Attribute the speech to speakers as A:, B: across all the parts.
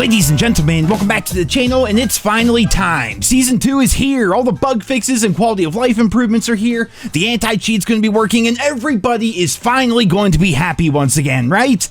A: Ladies and gentlemen, welcome back to the channel, and it's finally time. Season 2 is here. All the bug fixes and quality of life improvements are here. The anti-cheat's going to be working, and everybody is finally going to be happy once again, right?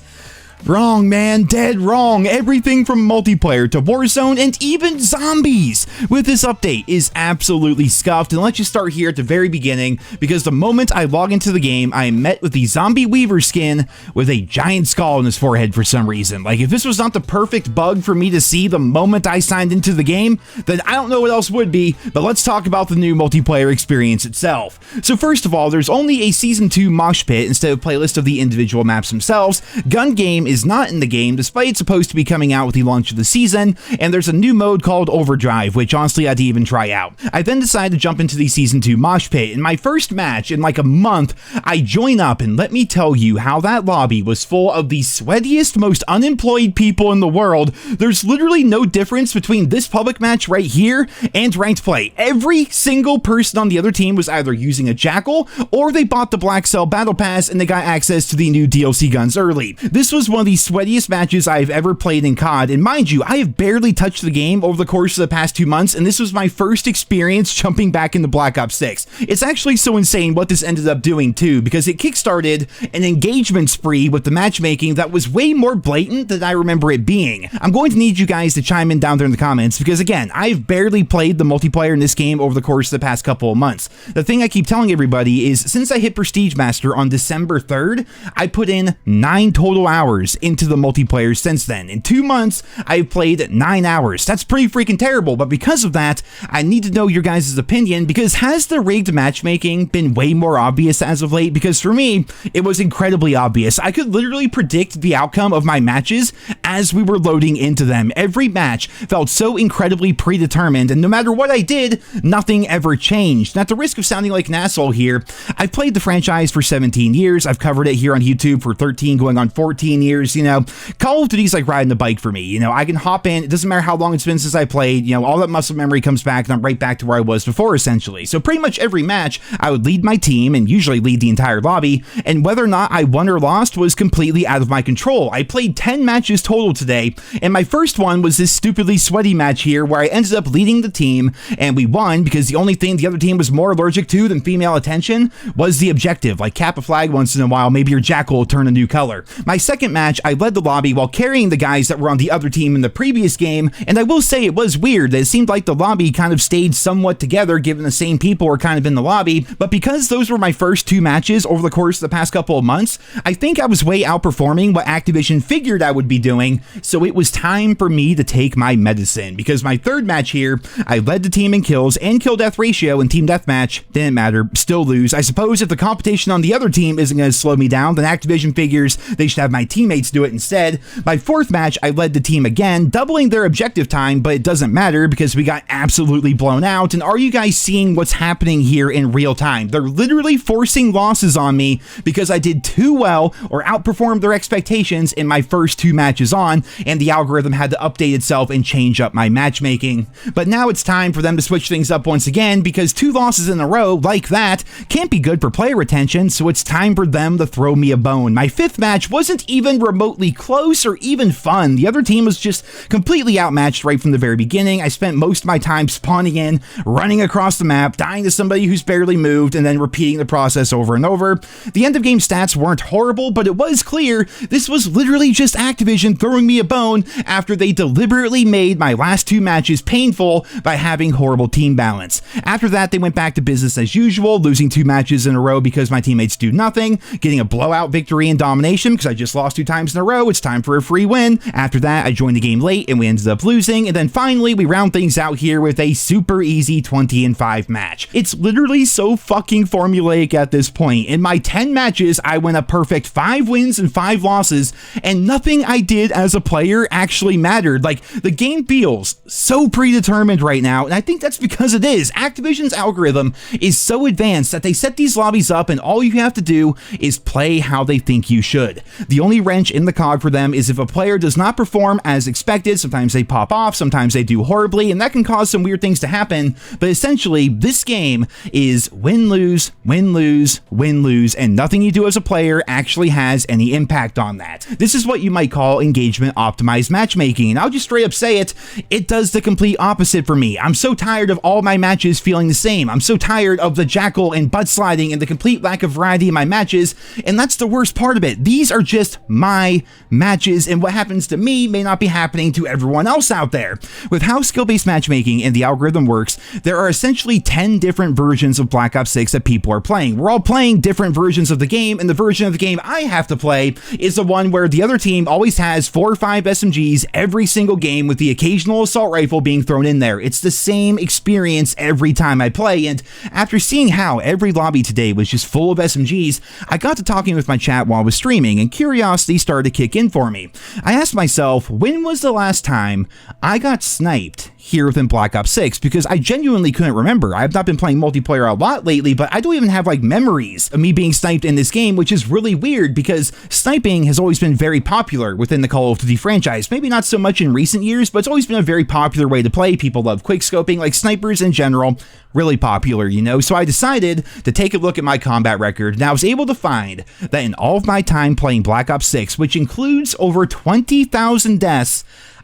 A: Wrong, man. Dead wrong. Everything from multiplayer to Warzone and even zombies with this update is absolutely scuffed. And let's just start here at the very beginning, because the moment I log into the game, I am met with the zombie weaver skin with a giant skull on his forehead for some reason. Like, if this was not the perfect bug for me to see the moment I signed into the game, then I don't know what else would be. But let's talk about the new multiplayer experience itself. So first of all, there's only a Season 2 mosh pit instead of playlist of the individual maps themselves. Gun game is not in the game, despite it's supposed to be coming out with the launch of the season, and there's a new mode called Overdrive, which honestly I didn't even try out. I then decided to jump into the Season 2 mosh pit. In my first match in like a month, I join up, and let me tell you how that lobby was full of the sweatiest, most unemployed people in the world. There's literally no difference between this public match right here and ranked play. Every single person on the other team was either using a jackal, or they bought the Black Cell Battle Pass and they got access to the new DLC guns early. This was one of the sweatiest matches I've ever played in COD, and mind you, I have barely touched the game over the course of the past 2 months, and this was my first experience jumping back into Black Ops 6. It's actually so insane what this ended up doing too, because it kickstarted an engagement spree with the matchmaking that was way more blatant than I remember it being. I'm going to need you guys to chime in down there in the comments, because again, I've barely played the multiplayer in this game over the course of the past couple of months. The thing I keep telling everybody is, since I hit Prestige Master on December 3rd, I put in 9 total hours into the multiplayer since then. In 2 months, I've played 9 hours. That's pretty freaking terrible, but because of that, I need to know your guys' opinion, because has the rigged matchmaking been way more obvious as of late? Because for me, it was incredibly obvious. I could literally predict the outcome of my matches as we were loading into them. Every match felt so incredibly predetermined, and no matter what I did, nothing ever changed. And at the risk of sounding like an asshole here, I've played the franchise for 17 years. I've covered it here on YouTube for 13, going on 14 years, you know. Call of Duty's like riding a bike for me. You know, I can hop in, it doesn't matter how long it's been since I played, you know, all that muscle memory comes back and I'm right back to where I was before, essentially. So pretty much every match, I would lead my team and usually lead the entire lobby, and whether or not I won or lost was completely out of my control. I played 10 matches total today, and my first one was this stupidly sweaty match here where I ended up leading the team, and we won because the only thing the other team was more allergic to than female attention was the objective. Like, cap a flag once in a while, maybe your jackal will turn a new color. My second match, I led the lobby while carrying the guys that were on the other team in the previous game, and I will say it was weird that it seemed like the lobby kind of stayed somewhat together given the same people were kind of in the lobby, but because those were my first 2 matches over the course of the past couple of months, I think I was way outperforming what Activision figured I would be doing, so it was time for me to take my medicine, because my third match here, I led the team in kills and kill death ratio in team deathmatch. Didn't matter, still lose. I suppose if the competition on the other team isn't going to slow me down, then Activision figures they should have my teammates do it instead. My fourth match, I led the team again, doubling their objective time, but it doesn't matter because we got absolutely blown out. And are you guys seeing what's happening here in real time? They're literally forcing losses on me because I did too well or outperformed their expectations in my first 2 matches on, and the algorithm had to update itself and change up my matchmaking. But now it's time for them to switch things up once again, because 2 losses in a row like that can't be good for player retention, so it's time for them to throw me a bone. My 5th match wasn't even remotely close or even fun. The other team was just completely outmatched right from the very beginning. I spent most of my time spawning in, running across the map, dying to somebody who's barely moved, and then repeating the process over and over. The end of game stats weren't horrible, but it was clear this was literally just Activision throwing me a bone after they deliberately made my last 2 matches painful by having horrible team balance. After that, they went back to business as usual, losing 2 matches in a row because my teammates do nothing, getting a blowout victory in domination because I just lost 2 times in a row. It's time for a free win. After that, I joined the game late and we ended up losing, and then finally we round things out here with a super easy 20-5 match. It's literally so fucking formulaic at this point. In my 10 matches, I went a perfect 5 wins and 5 losses, and nothing I did as a player actually mattered. Like, the game feels so predetermined right now, and I think that's because it is. Activision's algorithm is so advanced that they set these lobbies up and all you have to do is play how they think you should. The only wrench in the cog for them is if a player does not perform as expected. Sometimes they pop off, sometimes they do horribly, and that can cause some weird things to happen. But essentially, this game is win-lose, win-lose, win-lose, and nothing you do as a player actually has any impact on that. This is what you might call engagement optimized matchmaking, and I'll just straight up say it does the complete opposite for me. I'm so tired of all my matches feeling the same. I'm so tired of the jackal and butt sliding and the complete lack of variety in my matches, and that's the worst part of it. These are just my matches, and what happens to me may not be happening to everyone else out there. With how skill-based matchmaking and the algorithm works, there are essentially 10 different versions of Black Ops 6 that people are playing. We're all playing different versions of the game, and the version of the game I have to play is the one where the other team always has 4 or 5 SMGs every single game, with the occasional assault rifle being thrown in there. It's the same experience every time I play, and after seeing how every lobby today was just full of SMGs, I got to talking with my chat while I was streaming, and curiosity started to kick in for me. I asked myself, when was the last time I got sniped here within Black Ops 6, because I genuinely couldn't remember. I have not been playing multiplayer a lot lately, but I don't even have like memories of me being sniped in this game, which is really weird because sniping has always been very popular within the Call of Duty franchise. Maybe not so much in recent years, but it's always been a very popular way to play. People love quickscoping, like snipers in general, really popular, you know? So I decided to take a look at my combat record, and I was able to find that in all of my time playing Black Ops 6, which includes over 20,000 deaths,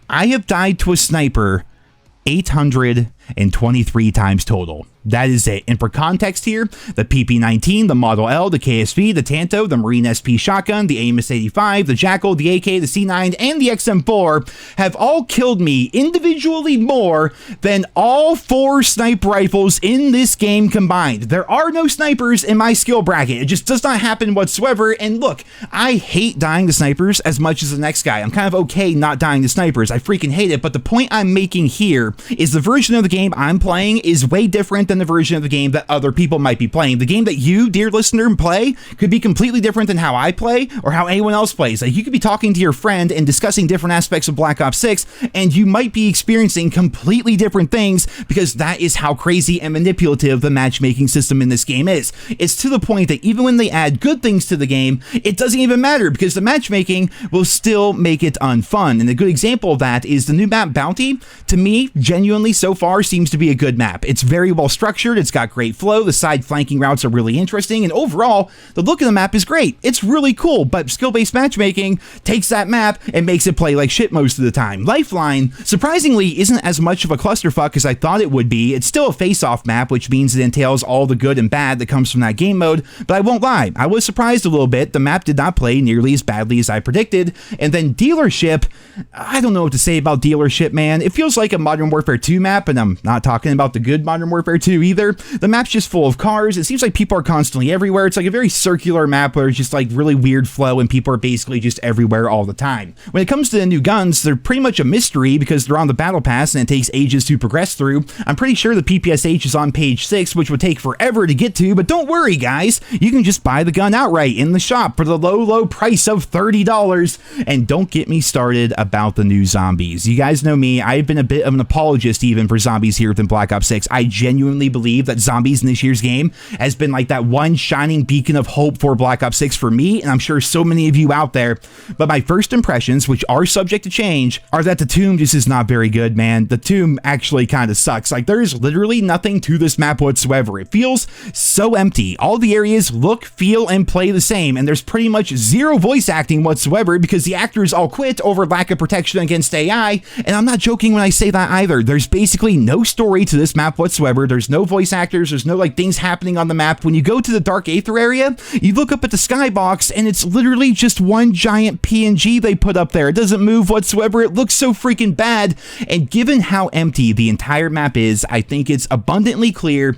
A: I have died to a sniper 823 times total. That is it. And for context here, the PP-19, the Model L, the KSV, the Tanto, the Marine SP shotgun, the Amos-85, the Jackal, the AK, the C9, and the XM4 have all killed me individually more than all 4 sniper rifles in this game combined. There are no snipers in my skill bracket. It just does not happen whatsoever. And look, I hate dying to snipers as much as the next guy. I'm kind of okay not dying to snipers. I freaking hate it. But the point I'm making here is the version of the game I'm playing is way different than the version of the game that other people might be playing. The game that you, dear listener, play could be completely different than how I play or how anyone else plays. Like, you could be talking to your friend and discussing different aspects of Black Ops 6, and you might be experiencing completely different things because that is how crazy and manipulative the matchmaking system in this game is. It's to the point that even when they add good things to the game, it doesn't even matter because the matchmaking will still make it unfun. And a good example of that is the new map Bounty. To me, genuinely so far seems to be a good map. It's very well structured, it's got great flow, the side flanking routes are really interesting, and overall, the look of the map is great. It's really cool, but skill-based matchmaking takes that map and makes it play like shit most of the time. Lifeline, surprisingly, isn't as much of a clusterfuck as I thought it would be. It's still a face-off map, which means it entails all the good and bad that comes from that game mode, but I won't lie, I was surprised a little bit. The map did not play nearly as badly as I predicted. And then Dealership, I don't know what to say about Dealership, man. It feels like a Modern Warfare 2 map, and I'm not talking about the good Modern Warfare 2 either. The map's just full of cars. It seems like people are constantly everywhere. It's like a very circular map where it's just like really weird flow and people are basically just everywhere all the time. When it comes to the new guns, they're pretty much a mystery because they're on the battle pass and it takes ages to progress through. I'm pretty sure the PPSH is on page 6, which would take forever to get to, but don't worry guys, you can just buy the gun outright in the shop for the low price of $30. And don't get me started about the new zombies. You guys know me, I've been a bit of an apologist even for zombies here within Black Ops 6. I genuinely believe that zombies in this year's game has been like that one shining beacon of hope for Black Ops 6 for me, and I'm sure so many of you out there. But my first impressions, which are subject to change, are that the tomb just is not very good, man. The tomb actually kind of sucks. Like, there is literally nothing to this map whatsoever. It feels so empty. All the areas look, feel, and play the same, and there's pretty much zero voice acting whatsoever because the actors all quit over lack of protection against AI, and I'm not joking when I say that either. There's basically no story to this map whatsoever. There's no voice actors. There's no like things happening on the map. When you go to the Dark Aether area, you look up at the skybox and it's literally just one giant PNG they put up there. It doesn't move whatsoever. It looks so freaking bad. And given how empty the entire map is, I think it's abundantly clear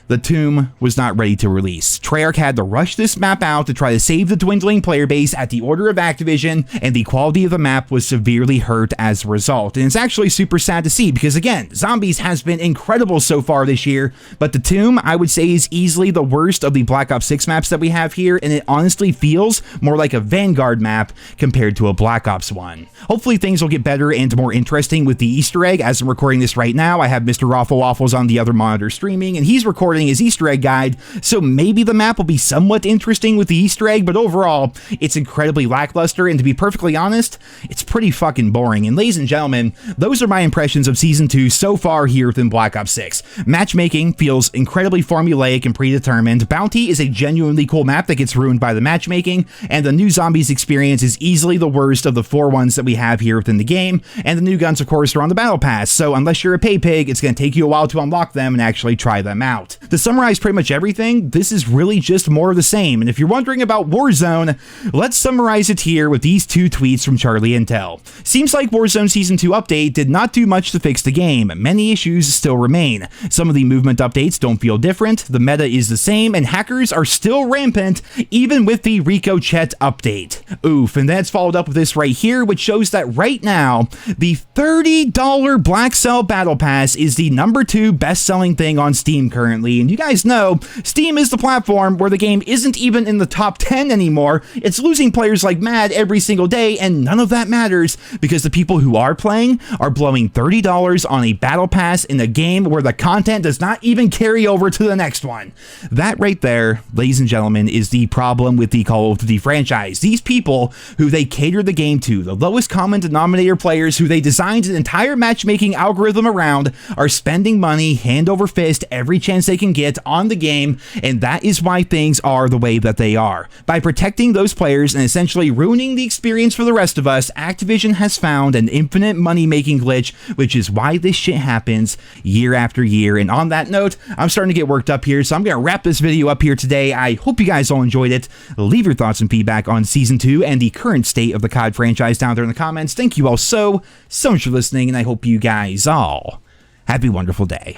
A: the tomb was not ready to release. Treyarch had to rush this map out to try to save the dwindling player base at the order of Activision, and the quality of the map was severely hurt as a result. And it's actually super sad to see because, again, Zombies has been incredible so far this year, but the tomb, I would say, is easily the worst of the Black Ops 6 maps that we have here, and it honestly feels more like a Vanguard map compared to a Black Ops one. Hopefully things will get better and more interesting with the Easter egg. As I'm recording this right now, I have Mr. Raffle Waffles on the other monitor streaming, and he's recording starting his Easter egg guide, so maybe the map will be somewhat interesting with the Easter egg, but overall, it's incredibly lackluster, and to be perfectly honest, it's pretty fucking boring. And ladies and gentlemen, those are my impressions of Season 2 so far here within Black Ops 6. Matchmaking feels incredibly formulaic and predetermined. Bounty is a genuinely cool map that gets ruined by the matchmaking, and the new zombies experience is easily the worst of the 4 ones that we have here within the game, and the new guns, of course, are on the battle pass, so unless you're a pay pig, it's going to take you a while to unlock them and actually try them out. To summarize pretty much everything, this is really just more of the same, and if you're wondering about Warzone, let's summarize it here with these 2 tweets from Charlie Intel. Seems like Warzone Season 2 update did not do much to fix the game. Many issues still remain. Some of the movement updates don't feel different, the meta is the same, and hackers are still rampant, even with the Rico Chet update. Oof, and that's followed up with this right here, which shows that right now, the $30 Black Cell Battle Pass is the #2 best-selling thing on Steam currently, and you guys know, Steam is the platform where the game isn't even in the top 10 anymore. It's losing players like mad every single day, and none of that matters, because the people who are playing are blowing $30 on a Battle Pass in a game where the content does not even carry over to the next one. That right there, ladies and gentlemen, is the problem with the Call of Duty franchise. These people who they cater the game to, the lowest common denominator players who they designed an entire matchmaking algorithm around, are spending money hand over fist every chance they can get on the game, and that is why things are the way that they are. By protecting those players and essentially ruining the experience for the rest of us, Activision has found an infinite money-making glitch, which is why this shit happens year after year. And on that note, I'm starting to get worked up here, so I'm going to wrap this video up here today. I hope you guys all enjoyed it. Leave your thoughts and feedback on Season 2 and the current state of the COD franchise down there in the comments. Thank you all so much for listening, and I hope you guys all have a wonderful day.